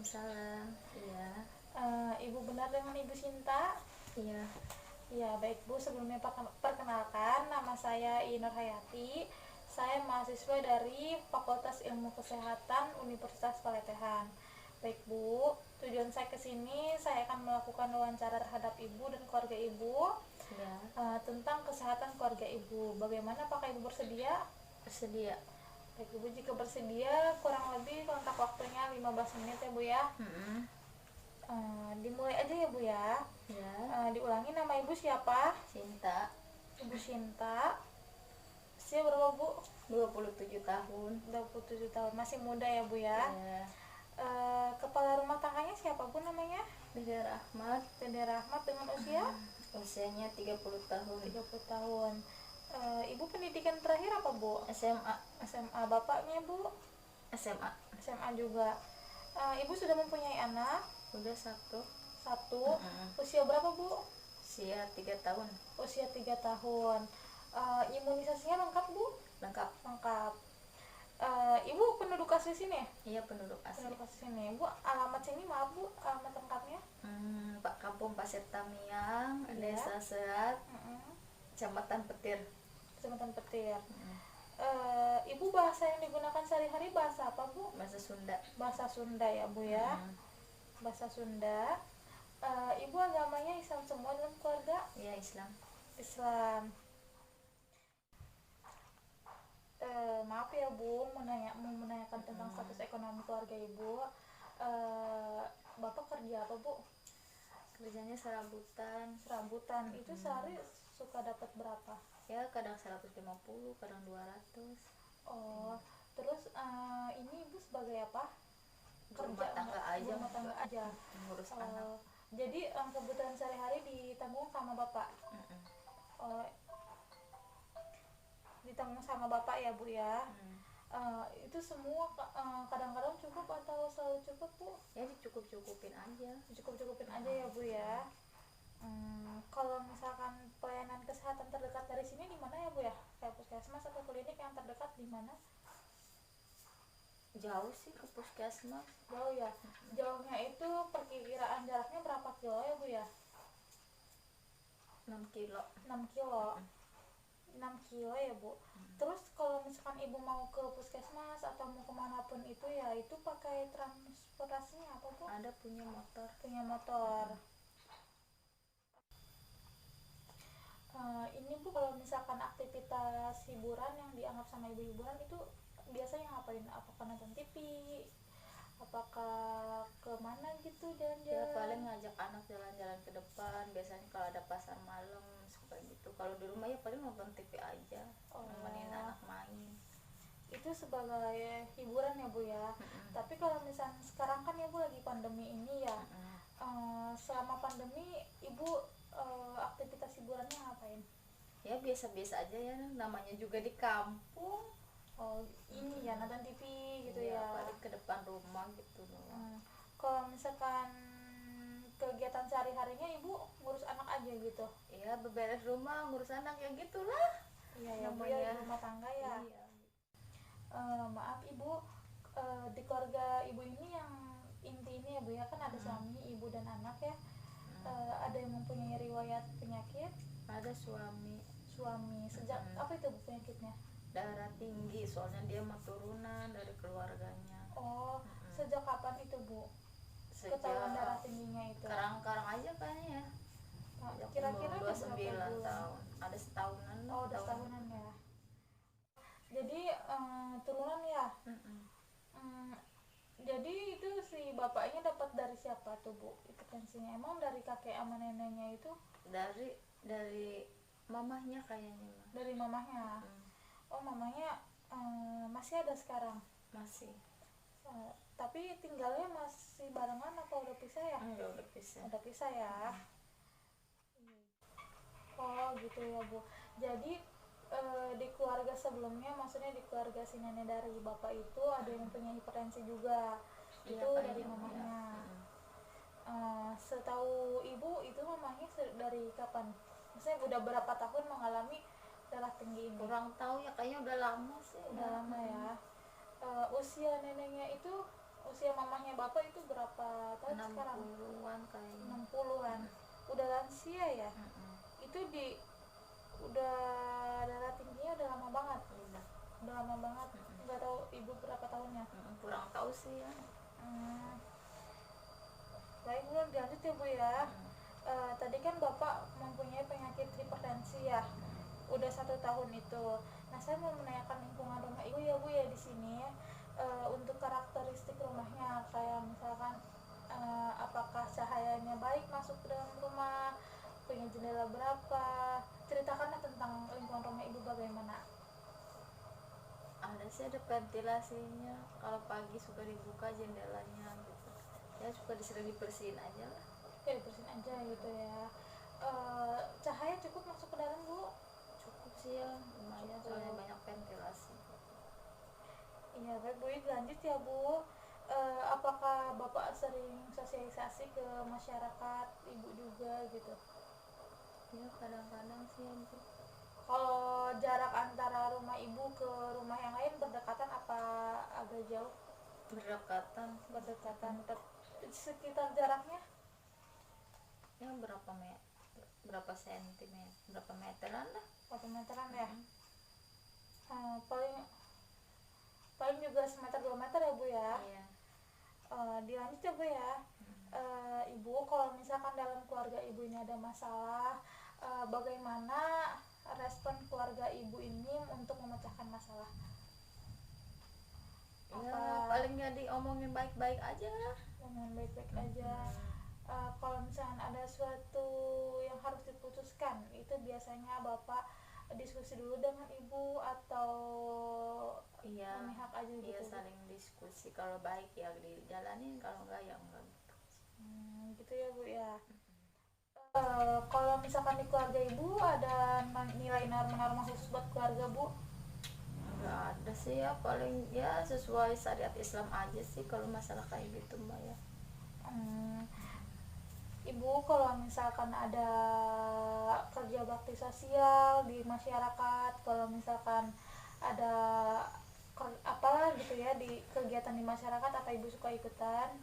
Waalaikumsalam. Iya. Ibu benar dengan Ibu Sinta? Iya. Ya, baik Bu. Sebelumnya perkenalkan, nama saya Inur Hayati. Saya mahasiswa dari Fakultas Ilmu Kesehatan Universitas Paletehan. Baik Bu, tujuan saya ke sini, saya akan melakukan wawancara terhadap Ibu dan keluarga Ibu Iya. tentang kesehatan keluarga Ibu. Bagaimana, apakah Ibu bersedia? Bersedia. Baik Ibu, jika bersedia, kurang lebih kontak waktunya 15 menit ya Bu ya. Dimulai aja ya Bu ya. Iya. Diulangi, nama Ibu siapa? Sinta. Ibu Sinta. Usia berapa Bu? 27 tahun. 27 tahun, masih muda ya Bu ya. Iya. Kepala rumah tangganya siapa Bu namanya? Dede Rahmat. Dede Rahmat dengan usia? Usianya 30 tahun. 30 tahun. Ibu pendidikan terakhir apa Bu? SMA. SMA. Bapaknya Bu? SMA. SMA juga. Ibu sudah mempunyai anak? Udah satu. Usia berapa Bu? Usia 3 tahun. Usia 3 tahun. Imunisasinya lengkap Bu? Lengkap. Lengkap. Ibu penduduk asli sini? Iya, penduduk asli. Penduduk asli sini. Bu, alamat sini maaf Bu, alamat lengkapnya? Pak Kampung Pasir Tamiang, Iya. Desa Serat, Kecamatan Petir. Kecamatan Petir. Ibu bahasa yang digunakan sehari-hari bahasa apa Bu? Bahasa Sunda. Bahasa Sunda ya Bu ya. Bahasa Sunda. Ibu agamanya Islam semua dalam keluarga? Iya, Islam. Islam. Maaf ya Bu, mau menanyakan tentang status ekonomi keluarga Ibu. Bapak kerja apa Bu? Kerjanya serabutan. Serabutan. Itu sehari suka dapat berapa? Ya, kadang 150, kadang 200. Oh, terus ini Ibu sebagai apa? Rumah tangga aja. Rumah tangga aja. Ngurus anak. Jadi kebutuhan sehari-hari ditanggung sama Bapak. Ditanggung sama Bapak ya Bu ya. Itu semua kadang-kadang cukup atau selalu cukup Bu? Ya, dicukup-cukupin aja. Dicukup-cukupin aja ya Bu ya. Kalau misalkan pelayanan kesehatan terdekat dari sini di mana ya Bu ya? Kayak puskesmas atau klinik yang terdekat di mana? Jauh sih ke puskesmas. Jauh ya. Jauhnya itu perkiraan jaraknya berapa kilo ya Bu ya? 6 kilo. 6 kilo. 6 kilo ya Bu. Terus kalau misalkan Ibu mau ke puskesmas atau mau kemanapun itu ya, itu pakai transportasinya apa Bu? Ada punya motor. Punya motor. Ini Bu, kalau misalkan aktivitas hiburan yang dianggap sama Ibu hiburan itu biasanya ngapain? Apakah nonton TV? Apakah kemana gitu Ya, jalan-jalan? paling ngajak anak jalan-jalan ke depan. Biasanya kalau ada pasar malam suka gitu. Kalau di rumah ya paling nonton TV aja, nemenin anak main. Itu sebagai hiburan ya Bu ya. Tapi kalau misalnya sekarang kan ya Bu lagi pandemi ini ya. Selama pandemi Ibu aktivitas hiburannya ngapain? Ya, biasa-biasa aja ya, namanya juga di kampung. Ini ya nonton TV gitu Ya, ya. paling ke depan rumah gitu doang. Kalau misalkan kegiatan sehari-harinya Ibu ngurus anak aja gitu? Ya, beberes rumah, ngurus anak, ya gitulah. Iya ya Bu Namanya. ya, rumah tangga ya. Iya. Maaf Ibu, di keluarga Ibu ini yang inti ini ya Bu ya, kan ada suami, ibu dan anak ya. Ada yang mempunyai riwayat penyakit? Ada suami. Sejak apa itu Bu penyakitnya? Darah tinggi, soalnya dia mah turunan dari keluarganya. Sejak kapan itu Bu? Ketahuan darah tingginya itu? Karang-karang aja kayaknya ya. Kira-kira umur ada berapa 29 bulan? tahun. Ada setahunan. Udah setahunan ya. Jadi turunan ya. Jadi itu si bapaknya dapat dari siapa tuh Bu hipertensinya? Emang dari kakek sama neneknya itu? Dari mamahnya kayaknya. Dari mamahnya. Mamahnya masih ada sekarang? Masih. Tapi tinggalnya masih barengan apa udah pisah ya? Enggak, udah pisah. Udah pisah ya. Gitu ya Bu. Jadi di keluarga sebelumnya, maksudnya di keluarga si nenek dari bapak itu ada yang punya hipertensi juga. Iya, Itu dari kayaknya mamahnya. Setahu Ibu itu mamahnya dari kapan? Maksudnya udah berapa tahun mengalami darah tinggi ini? Kurang tahu ya, kayaknya udah lama sih. Udah lama ya. Usia neneknya itu Usia mamahnya bapak itu berapa tahun sekarang? 60-an kayaknya. 60-an. Udah lansia ya? Mm-mm. Itu udah darah tingginya udah lama banget. Udah lama banget. Nggak tahu ibu berapa tahunnya? Kurang tahu sih ya. Hmm. Baik, Bu, lanjut ya Bu ya. Tadi kan bapak mempunyai penyakit hipertensi ya, udah 1 tahun itu. Nah, saya mau menanyakan lingkungan rumah ibu ya Bu ya di sini. Untuk karakteristik rumahnya, kayak misalkan apakah cahayanya baik masuk ke dalam rumah, punya jendela berapa, ceritakanlah tentang lingkungan rumah ibu bagaimana. Ada sih, ada ventilasinya, kalau pagi suka dibuka jendelanya gitu ya, suka disering dibersihin aja lah. Kayak bersihin aja gitu ya. Cahaya cukup masuk ke dalam Bu? Cukup sih ya, lumayan, soalnya banyak ventilasi. Iya, baik Bu, lanjut ya Bu. Apakah Bapak sering sosialisasi ke masyarakat, Ibu juga gitu? Ya kadang-kadang sih ya, Bu. Kalau jarak antara rumah Ibu ke rumah yang lain berdekatan apa agak jauh? Berdekatan. Berdekatan. Sekitar jaraknya? Ya berapa sentimeter, berapa meteran lah. Berapa meteran ya? Paling paling juga semeter 2 meter ya Bu ya? Iya. Dilanjut ya Bu ya. Ibu, kalau misalkan dalam keluarga Ibu ini ada masalah, bagaimana respon keluarga Ibu ini untuk memecahkan masalah? Ya paling ya diomongin baik-baik aja lah. Dengan baik-baik aja. Kalau misalkan ada suatu yang harus diputuskan, itu biasanya Bapak diskusi dulu dengan Ibu atau Iya, memihak aja gitu? iya saling diskusi, kalau baik ya dijalanin, kalau enggak ya enggak gitu. Gitu ya Bu ya. Kalau misalkan di keluarga Ibu ada nilai norma-norma khusus buat keluarga Bu? Enggak ada sih ya, paling ya sesuai syariat Islam aja sih kalau masalah kayak gitu mbak ya. Ibu, kalau misalkan ada kerja bakti sosial di masyarakat, kalau misalkan ada apalah gitu ya di kegiatan di masyarakat, apa Ibu suka ikutan?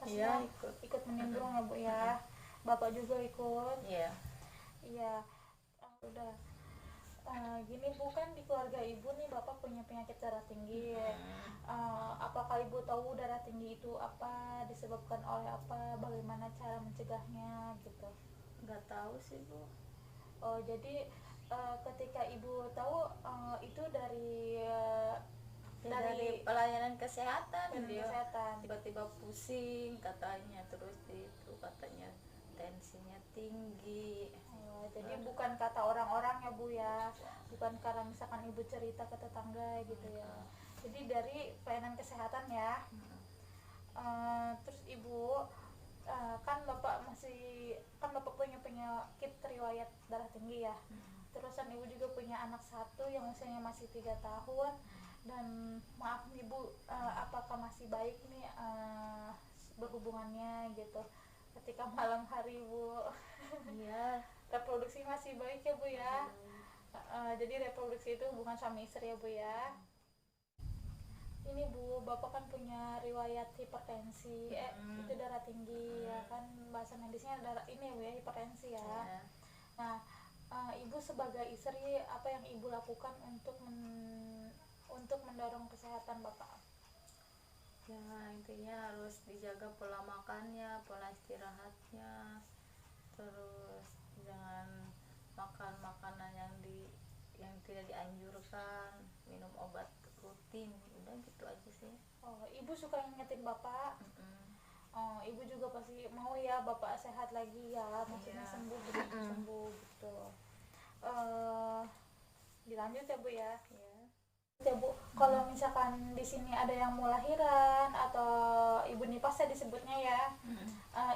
Pastinya Iya, ikut menimbrung ya Bu ya. Bapak juga ikut? Iya. Iya. Udah. Gini Bu, kan di keluarga Ibu nih Bapak punya penyakit darah tinggi. Apakah Ibu tahu darah tinggi itu apa, disebabkan oleh apa, bagaimana cara mencegahnya gitu? Nggak tahu sih Bu. Jadi ketika Ibu tahu itu dari Ya, dari pelayanan kesehatan dia kesehatan. tiba-tiba pusing katanya, terus itu katanya tensinya tinggi. Jadi bukan kata orang-orang ya Bu ya, bukan karena misalkan Ibu cerita ke tetangga gitu ya. Jadi dari pelayanan kesehatan ya. Terus Ibu, kan Bapak punya penyakit riwayat darah tinggi ya. Terusan Ibu juga punya anak satu yang usianya masih 3 tahun. Dan maaf nih Bu, apakah masih baik nih berhubungannya gitu ketika malam hari Bu? Iya. Reproduksi masih baik ya Bu ya. Jadi reproduksi itu hubungan suami istri ya Bu ya. Ini Bu, Bapak kan punya riwayat hipertensi, itu darah tinggi ya kan, bahasa medisnya darah ini ya Bu ya, hipertensi ya. Nah, Ibu sebagai istri, apa yang Ibu lakukan untuk mendorong kesehatan Bapak? Ya intinya harus dijaga pola makannya, pola istirahatnya, terus jangan makan makanan yang tidak dianjurkan, minum obat rutin, udah gitu aja sih. Ibu suka ngingetin Bapak? Ibu juga pasti mau ya Bapak sehat lagi ya, maksudnya sembuh gitu. Dilanjut ya Bu ya. Ya Bu, kalau misalkan di sini ada yang mau lahiran atau ibu nifas ya disebutnya ya,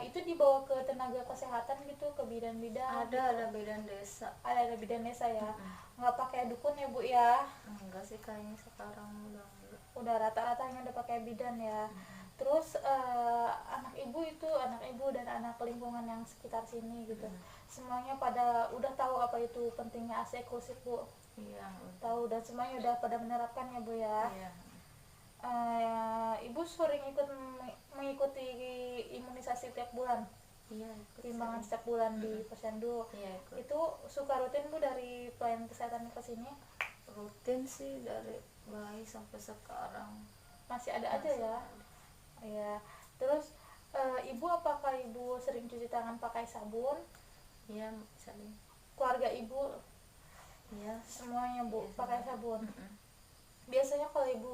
itu dibawa ke tenaga kesehatan gitu, ke bidan-bidan? Ada bidan desa. Ada bidan desa ya. Nggak pakai dukun ya Bu ya? Enggak sih, kayaknya sekarang udah rata-ratanya udah pakai bidan ya. Terus anak ibu dan anak lingkungan yang sekitar sini gitu, semuanya pada udah tahu apa itu pentingnya ASI eksklusif Bu? Iya, tahu, dan semuanya udah pada menerapkan ya Bu ya. Iya. Ibu sering mengikuti imunisasi tiap bulan, Iya, ikut timbangan sering. setiap bulan di posyandu. Iya, ikut. Itu suka rutin Bu dari pelayanan kesehatan ke sini? Rutin sih dari bayi sampai sekarang. Masih ada aja Masih ya. ada. Iya. Terus Ibu, apakah Ibu sering cuci tangan pakai sabun? Iya, sering. Keluarga Ibu Iya. semuanya Bu Iya, pakai sering. sabun. Biasanya kalau Ibu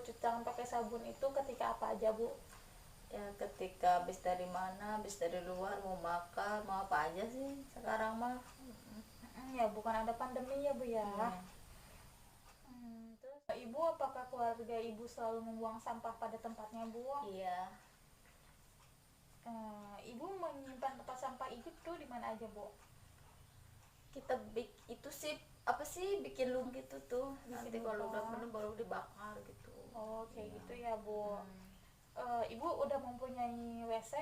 cuci tangan pakai sabun itu ketika apa aja Bu? Ya ketika habis dari mana, habis dari luar, mau makan, mau apa aja sih sekarang mah. Ya bukan ada pandemi ya Bu ya. Iya. Terus Ibu, apakah keluarga Ibu selalu membuang sampah pada tempatnya Bu? Iya. Ibu menyimpan tempat sampah Ibu tuh di mana aja Bu? Kita itu sih apa sih bikin lum gitu tuh, nanti Bikin kalau udah lumpur. penuh baru dibakar gitu. Oh kayak Iya. gitu ya Bu. Hmm. Ibu udah mempunyai WC?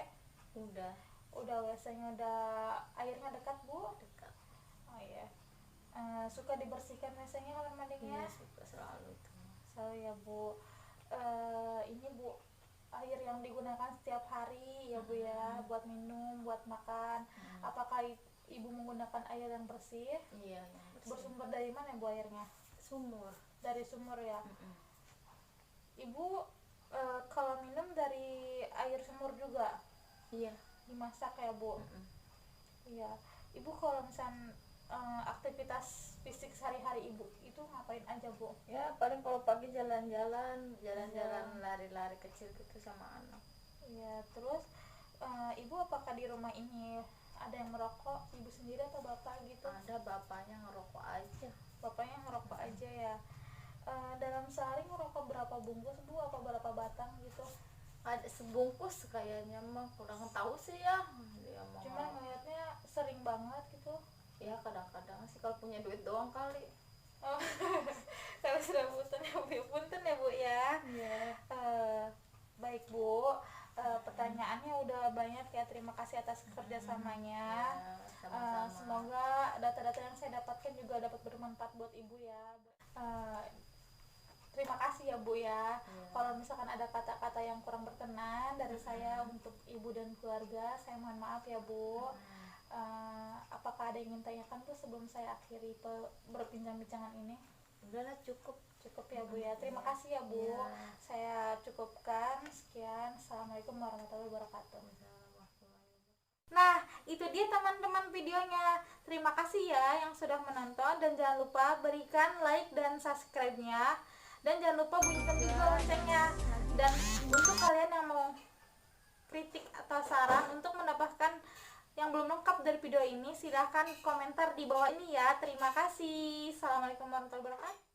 Udah Udah WC-nya udah airnya dekat Bu? dekat. Oh iya. Suka dibersihkan WC-nya kamar mandinya? Iya, suka selalu itu. So ya Bu. Ini Bu, air yang digunakan setiap hari ya Bu ya, buat minum, buat makan. Apakah Ibu menggunakan air yang bersih? Iya, yang bersih. Bersumber dari mana Bu airnya? Sumur. Dari sumur ya. Ibu kalau minum dari air sumur juga Iya. dimasak ya Bu? Iya. Ibu kalau misalnya aktivitas fisik sehari-hari Ibu itu ngapain aja Bu? Ya paling kalau pagi jalan-jalan lari-lari kecil gitu sama anak. Iya. Terus Ibu apakah di rumah ini ada yang merokok, Ibu sendiri atau Bapak gitu? Ada bapaknya ngerokok aja. Bapaknya ngerokok aja ya. Dalam sehari ngerokok berapa bungkus Bu? Apa berapa batang gitu? Ada sebungkus kayaknya mah, kurang tahu sih ya dia mau. Cuman ngeliatnya sering banget gitu. Ya kadang-kadang sih kalau punya duit doang kali. Oh, kalau sudah punten ya Bu, punten ya Bu ya. Iya. Baik Bu, pertanyaannya udah banyak ya. Terima kasih atas kerjasamanya. Ya, sama-sama. Semoga data-data yang saya dapatkan juga dapat bermanfaat buat Ibu ya. Terima kasih ya Bu ya. Kalau misalkan ada kata-kata yang kurang berkenan dari saya untuk Ibu dan keluarga, saya mohon maaf ya Bu. Apakah ada yang ingin tanyakan Bu sebelum saya akhiri berbincang-bincangan ini? Udahlah, cukup. Cukup ya Bu ya. Terima kasih ya Bu. Ya. Saya cukupkan. Sekian. Assalamualaikum warahmatullahi wabarakatuh. Nah, itu dia teman-teman videonya. Terima kasih ya yang sudah menonton, dan jangan lupa berikan like dan subscribe-nya. Dan jangan lupa bunyikan juga loncengnya. Dan untuk kalian yang mau kritik atau saran untuk mendapatkan yang belum lengkap dari video ini, silahkan komentar di bawah ini ya. Terima kasih. Assalamualaikum warahmatullahi wabarakatuh.